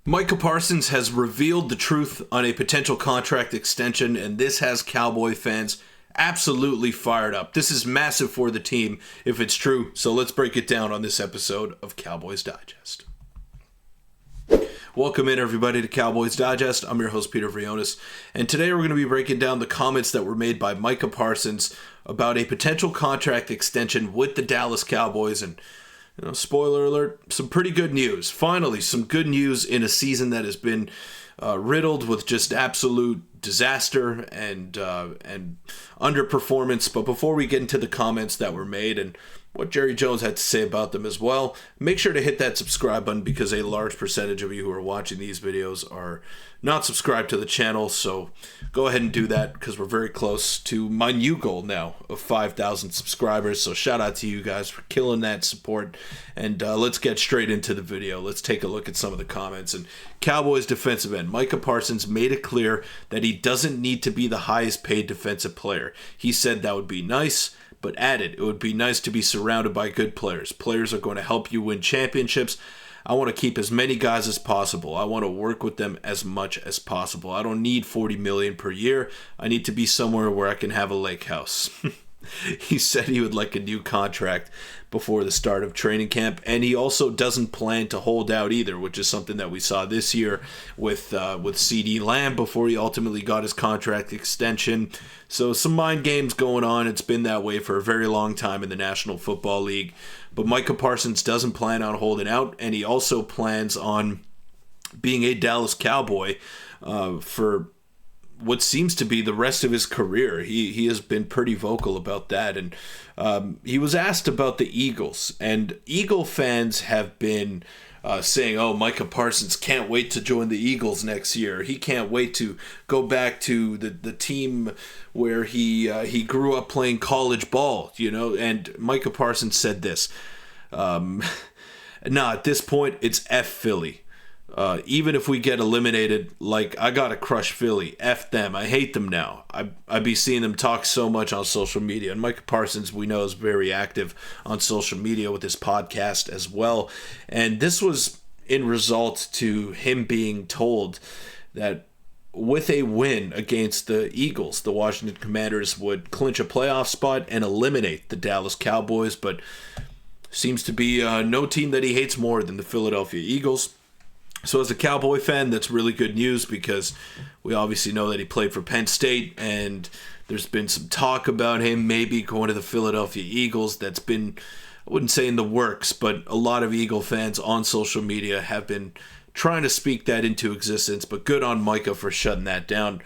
Micah Parsons has revealed the truth on a potential contract extension, and this has Cowboy fans absolutely fired up. This is massive for the team if it's true, so let's break it down on this episode of Cowboys Digest. Welcome in, everybody, to Cowboys Digest. I'm your host, Peter Vryonis, and today we're going to be breaking down the comments that were made by Micah Parsons about a potential contract extension with the Dallas Cowboys. And spoiler alert, some pretty good news. Finally, some good news in a season that has been riddled with just absolute disaster and underperformance. But before we get into the comments that were made and what Jerry Jones had to say about them as well, make sure to hit that subscribe button because a large percentage of you who are watching these videos are not subscribed to the channel. So go ahead and do that because we're very close to my new goal now of 5,000 subscribers. So shout out to you guys for killing that support. And let's get straight into the video. Let's take a look at some of the comments. And Cowboys defensive end Micah Parsons made it clear that he doesn't need to be the highest paid defensive player. He said that would be nice, but added, it would be nice to be surrounded by good players. Players are going to help you win championships. I want to keep as many guys as possible. I want to work with them as much as possible. I don't need $40 million per year. I need to be somewhere where I can have a lake house. He said he would like a new contract before the start of training camp, and he also doesn't plan to hold out either, which is something that we saw this year with CeeDee Lamb before he ultimately got his contract extension. So some mind games going on. It's been that way for a very long time in the National Football League. But Micah Parsons doesn't plan on holding out, and he also plans on being a Dallas Cowboy for what seems to be the rest of his career. He has been pretty vocal about that. And he was asked about the Eagles. And Eagle fans have been saying, oh, Micah Parsons can't wait to join the Eagles next year. He can't wait to go back to the team where he grew up playing college ball, And Micah Parsons said this. At this point, it's F Philly. Even if we get eliminated, I gotta crush Philly. F them. I hate them now. I be seeing them talk so much on social media. And Micah Parsons, we know, is very active on social media with his podcast as well. And this was in result to him being told that with a win against the Eagles, the Washington Commanders would clinch a playoff spot and eliminate the Dallas Cowboys. But seems to be no team that he hates more than the Philadelphia Eagles. So as a Cowboy fan, that's really good news because we obviously know that he played for Penn State, and there's been some talk about him maybe going to the Philadelphia Eagles. That's been, I wouldn't say in the works, but a lot of Eagle fans on social media have been trying to speak that into existence, but good on Micah for shutting that down.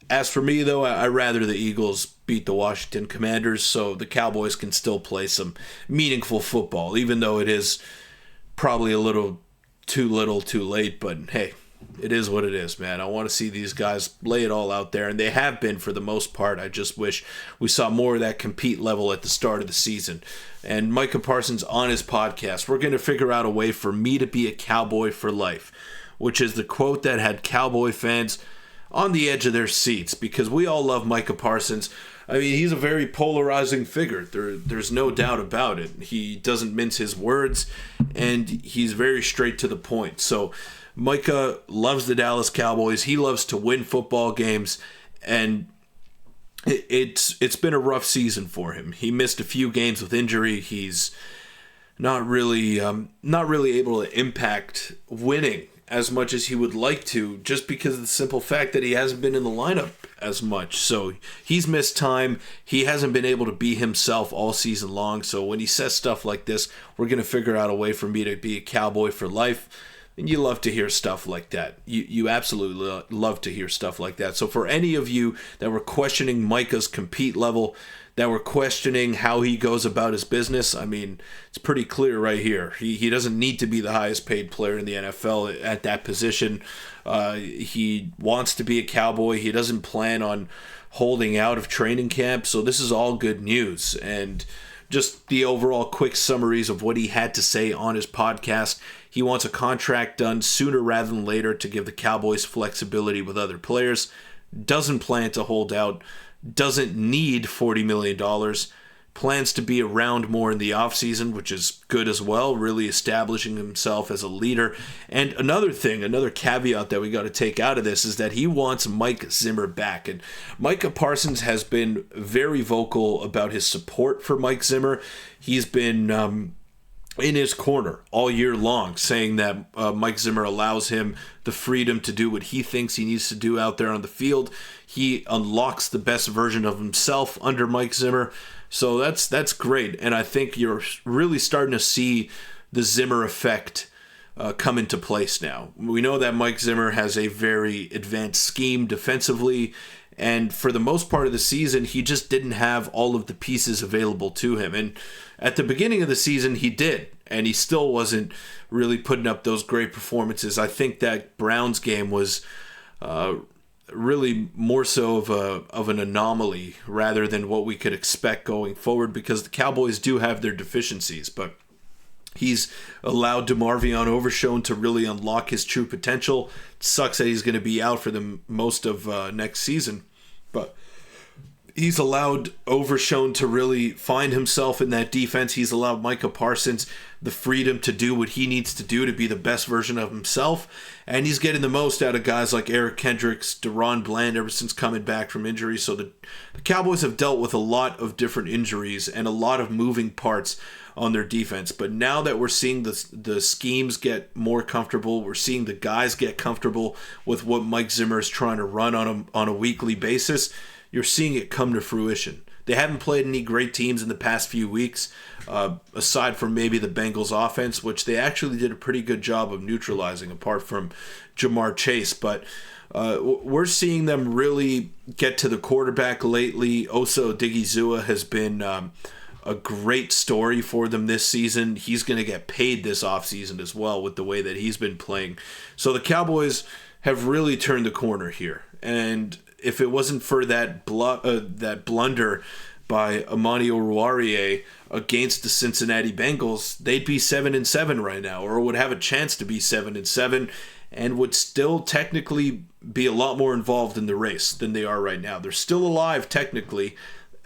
As for me, though, I'd rather the Eagles beat the Washington Commanders so the Cowboys can still play some meaningful football, even though it is probably a little too little, too late, but hey, it is what it is, man. I want to see these guys lay it all out there, and they have been for the most part. I just wish we saw more of that compete level at the start of the season. And Micah Parsons on his podcast, we're going to figure out a way for me to be a Cowboy for life, which is the quote that had Cowboy fans on the edge of their seats because we all love Micah Parsons. I mean, he's a very polarizing figure. There's no doubt about it. He doesn't mince his words, and he's very straight to the point. So Micah loves the Dallas Cowboys. He loves to win football games, and it's been a rough season for him. He missed a few games with injury. He's not really able to impact winning as much as he would like to, just because of the simple fact that he hasn't been in the lineup as much. So he's missed time. He hasn't been able to be himself all season long. So when he says stuff like this, we're going to figure out a way for me to be a Cowboy for life. And you love to hear stuff like that. You absolutely love to hear stuff like that. So for any of you that were questioning Micah's compete level, that were questioning how he goes about his business, I mean, it's pretty clear right here. He doesn't need to be the highest paid player in the NFL at that position. He wants to be a Cowboy. He doesn't plan on holding out of training camp. So this is all good news. And just the overall quick summaries of what he had to say on his podcast. He wants a contract done sooner rather than later to give the Cowboys flexibility with other players. Doesn't plan to hold out. Doesn't need $40 million. plans to be around more in the offseason, which is good as well, really establishing himself as a leader. And another caveat that we got to take out of this is that he wants Mike Zimmer back. And Micah Parsons has been very vocal about his support for Mike Zimmer. He's been in his corner all year long, saying that Mike Zimmer allows him the freedom to do what he thinks he needs to do out there on the field. He unlocks the best version of himself under Mike Zimmer. So that's great. And I think you're really starting to see the Zimmer effect come into place now. We know that Mike Zimmer has a very advanced scheme defensively, and for the most part of the season, he just didn't have all of the pieces available to him. And at the beginning of the season, he did, and he still wasn't really putting up those great performances. I think that Browns game was really more so of an anomaly rather than what we could expect going forward, because the Cowboys do have their deficiencies, but he's allowed DeMarvion Overshown to really unlock his true potential. It sucks that he's going to be out for the most of next season, but he's allowed Overshown to really find himself in that defense. He's allowed Micah Parsons the freedom to do what he needs to do to be the best version of himself. And he's getting the most out of guys like Eric Kendricks, Deron Bland ever since coming back from injury. So the Cowboys have dealt with a lot of different injuries and a lot of moving parts on their defense. But now that we're seeing the schemes get more comfortable, we're seeing the guys get comfortable with what Mike Zimmer is trying to run on a weekly basis, you're seeing it come to fruition. They haven't played any great teams in the past few weeks, aside from maybe the Bengals offense, which they actually did a pretty good job of neutralizing, apart from Jamar Chase. But we're seeing them really get to the quarterback lately. Osa Odigizua has been a great story for them this season. He's going to get paid this offseason as well with the way that he's been playing. So the Cowboys have really turned the corner here. And if it wasn't for that blunder by Amani Oruwariye against the Cincinnati Bengals, they'd be 7-7 right now, or would have a chance to be 7-7, and would still technically be a lot more involved in the race than they are right now. They're still alive technically,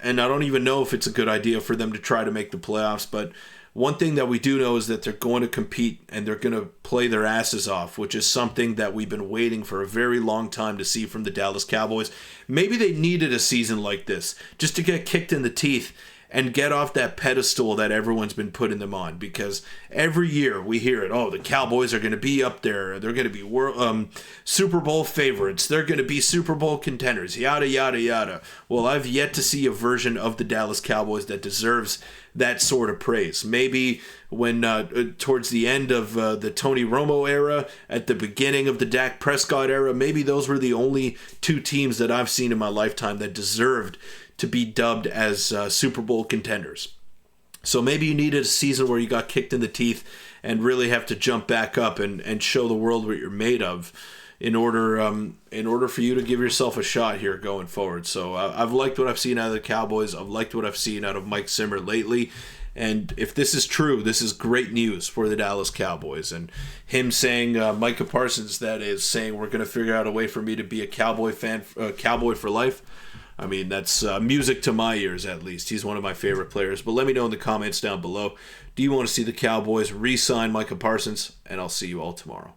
and I don't even know if it's a good idea for them to try to make the playoffs, but one thing that we do know is that they're going to compete and they're going to play their asses off, which is something that we've been waiting for a very long time to see from the Dallas Cowboys. Maybe they needed a season like this just to get kicked in the teeth and get off that pedestal that everyone's been putting them on, because every year we hear it, oh, the Cowboys are going to be up there, they're going to be Super Bowl favorites, they're going to be Super Bowl contenders, yada, yada, yada. Well, I've yet to see a version of the Dallas Cowboys that deserves that sort of praise. Maybe when towards the end of the Tony Romo era, at the beginning of the Dak Prescott era, maybe those were the only two teams that I've seen in my lifetime that deserved to be dubbed as Super Bowl contenders. So maybe you needed a season where you got kicked in the teeth and really have to jump back up and show the world what you're made of in order for you to give yourself a shot here going forward. So I've liked what I've seen out of the Cowboys. I've liked what I've seen out of Mike Zimmer lately. And if this is true, this is great news for the Dallas Cowboys. And him saying, Micah Parsons, that is, saying we're going to figure out a way for me to be a Cowboy fan, Cowboy for life. I mean, that's music to my ears, at least. He's one of my favorite players. But let me know in the comments down below, do you want to see the Cowboys re-sign Micah Parsons? And I'll see you all tomorrow.